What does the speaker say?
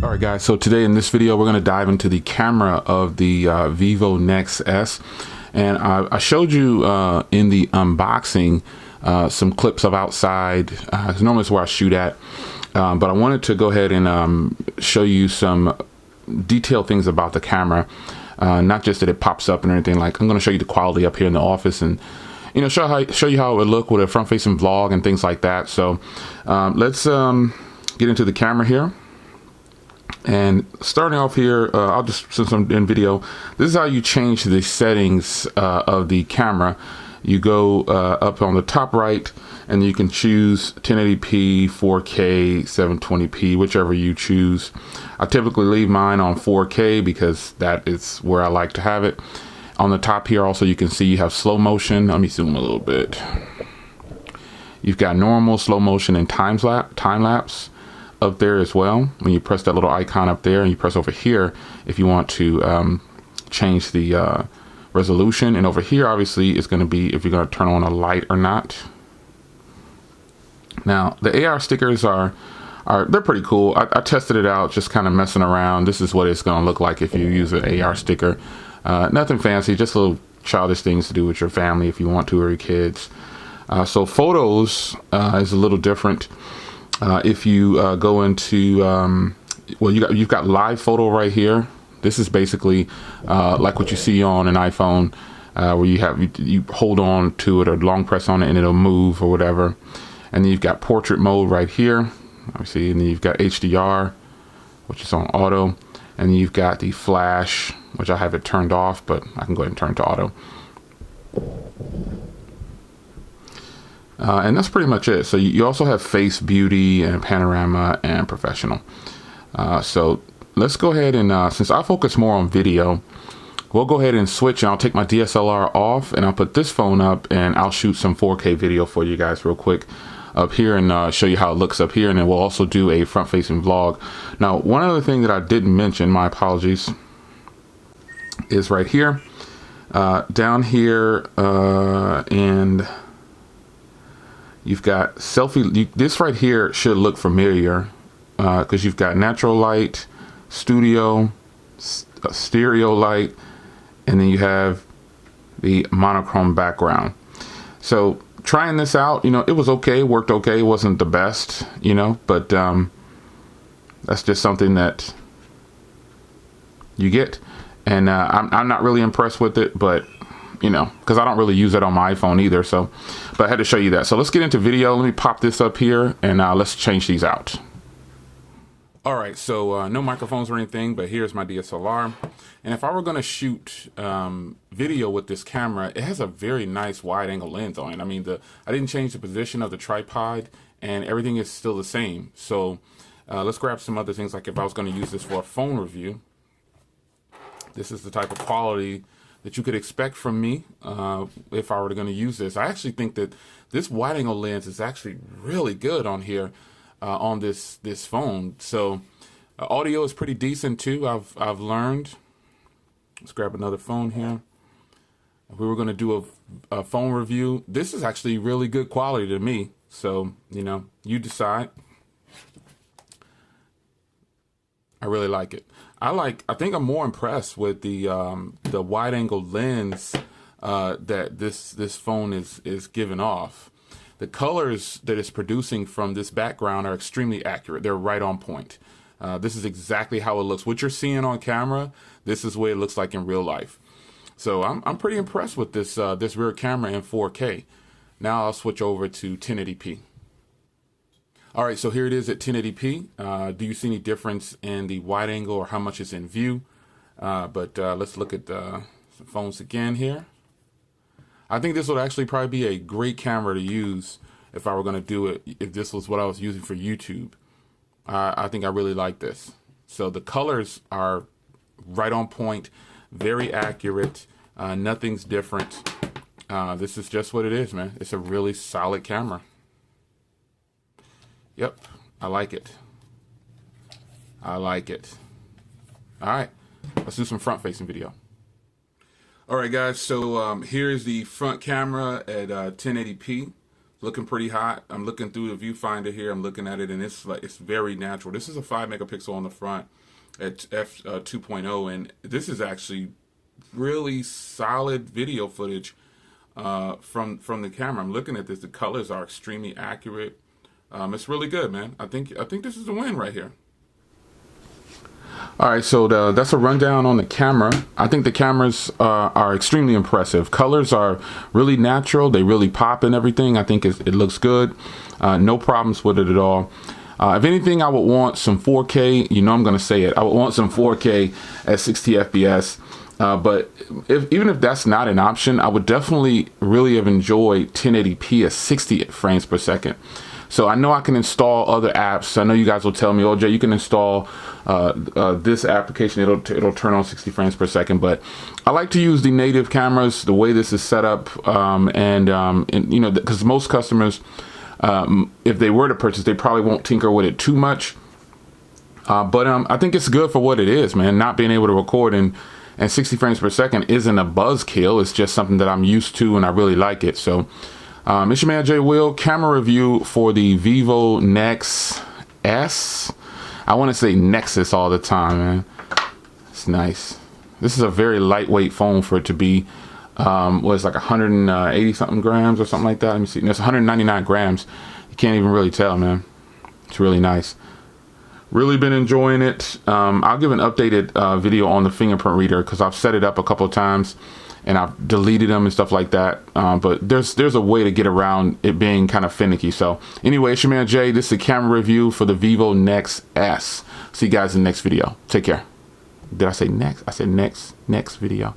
All right, guys, so today in this video we're going to dive into the camera of the Vivo Nex S, and I showed you in the unboxing some clips of outside. It's normally where I shoot at, but I wanted to go ahead and show you some detailed things about the camera, not just that it pops up and anything. Like, I'm going to show you the quality up here in the office, and show you how it would look with a front-facing vlog and things like that. So let's get into the camera here. And starting off here, I'll just, since I'm in video, this is how you change the settings of the camera. You go up on the top right, and you can choose 1080p, 4K, 720p, whichever you choose. I typically leave mine on 4K because that is where I like to have it. On the top here also, you can see you have slow motion. Let me zoom a little bit. You've got normal, slow motion, and time lapse up there as well. When you press that little icon up there, and you press over here if you want to change the resolution, and over here obviously is going to be if you're going to turn on a light or not. Now the AR stickers they're pretty cool. I tested it out, just kind of messing around. This is what it's going to look like if you use an AR sticker. Nothing fancy, just little childish things to do with your family if you want to, or your kids. So photos is a little different. If you go into, well, you've got live photo right here. This is basically like what you see on an iPhone, where you hold on to it or long press on it and it'll move or whatever. And then you've got portrait mode right here. Obviously, and then you've got HDR, which is on auto, and then you've got the flash, which I have it turned off, but I can go ahead and turn it to auto. And that's pretty much it. So you also have face, beauty, and panorama, and professional. So let's go ahead and, since I focus more on video, we'll go ahead and switch, and I'll take my DSLR off, and I'll put this phone up, and I'll shoot some 4K video for you guys real quick up here, and show you how it looks up here, and then we'll also do a front-facing vlog. Now, one other thing that I didn't mention, my apologies, is right here, down here, and you've got selfie. This right here should look familiar because you've got natural light, studio, stereo light, and then you have the monochrome background. So trying this out, it was okay, worked okay. It wasn't the best, but that's just something that you get. And I'm not really impressed with it, but because I don't really use it on my iPhone either. So, but I had to show you that. So let's get into video. Let me pop this up here, and let's change these out. All right, so no microphones or anything, but here's my DSLR. And if I were going to shoot video with this camera, it has a very nice wide angle lens on it. I mean, I didn't change the position of the tripod, and everything is still the same. So let's grab some other things. Like if I was going to use this for a phone review, this is the type of quality that you could expect from me if I were going to use this. I actually think that this wide angle lens is actually really good on here on this phone. So audio is pretty decent too. I've learned. Let's grab another phone here. If we were going to do a phone review, this is actually really good quality to me. So you decide. I really like it. I think I'm more impressed with the wide angle lens that this phone is giving off. The colors that it's producing from this background are extremely accurate. They're right on point. This is exactly how it looks. What you're seeing on camera, this is what it looks like in real life. So I'm pretty impressed with this this rear camera in 4K. Now I'll switch over to 1080p. All right, so here it is at 1080p. Do you see any difference in the wide angle or how much is in view? But let's look at some phones again here. I think this would actually probably be a great camera to use if I were going to do it, if this was what I was using for YouTube. I think I really like this. So the colors are right on point, very accurate. Nothing's different. This is just what it is, man. It's a really solid camera. Yep, I like it. I like it. All right, let's do some front-facing video. All right, guys, so here's the front camera at 1080p. Looking pretty hot. I'm looking through the viewfinder here. I'm looking at it, and it's like, it's very natural. This is a 5 megapixel on the front at f 2.0, and this is actually really solid video footage from the camera. I'm looking at this. The colors are extremely accurate. It's really good, man. I think this is a win right here. All right, so that's a rundown on the camera. I think the cameras are extremely impressive. Colors are really natural. They really pop and everything. I think it looks good. No problems with it at all. If anything, I would want some 4K. You know I'm going to say it. I would want some 4K at 60 FPS. But even if that's not an option, I would definitely really have enjoyed 1080p at 60 frames per second. So I know I can install other apps. I know you guys will tell me, oh, Jay, you can install this application. It'll turn on 60 frames per second. But I like to use the native cameras, the way this is set up, and you know, because most customers, if they were to purchase, they probably won't tinker with it too much. But I think it's good for what it is, man. Not being able to record in 60 frames per second isn't a buzzkill. It's just something that I'm used to, and I really like it. So. It's your man Jay Will, camera review for the Vivo Nex S. I want to say Nexus all the time, man. It's nice. This is a very lightweight phone for it to be. Was like 180 something grams or something like that. Let me see. It's 199 grams. You can't even really tell, man. It's really nice. Really been enjoying it. I'll give an updated video on the fingerprint reader because I've set it up a couple of times. And I've deleted them and stuff like that. But there's a way to get around it being kind of finicky. So anyway, it's your man Jay. This is a camera review for the Vivo Nex S. See you guys in the next video. Take care. Did I say next? I said next video.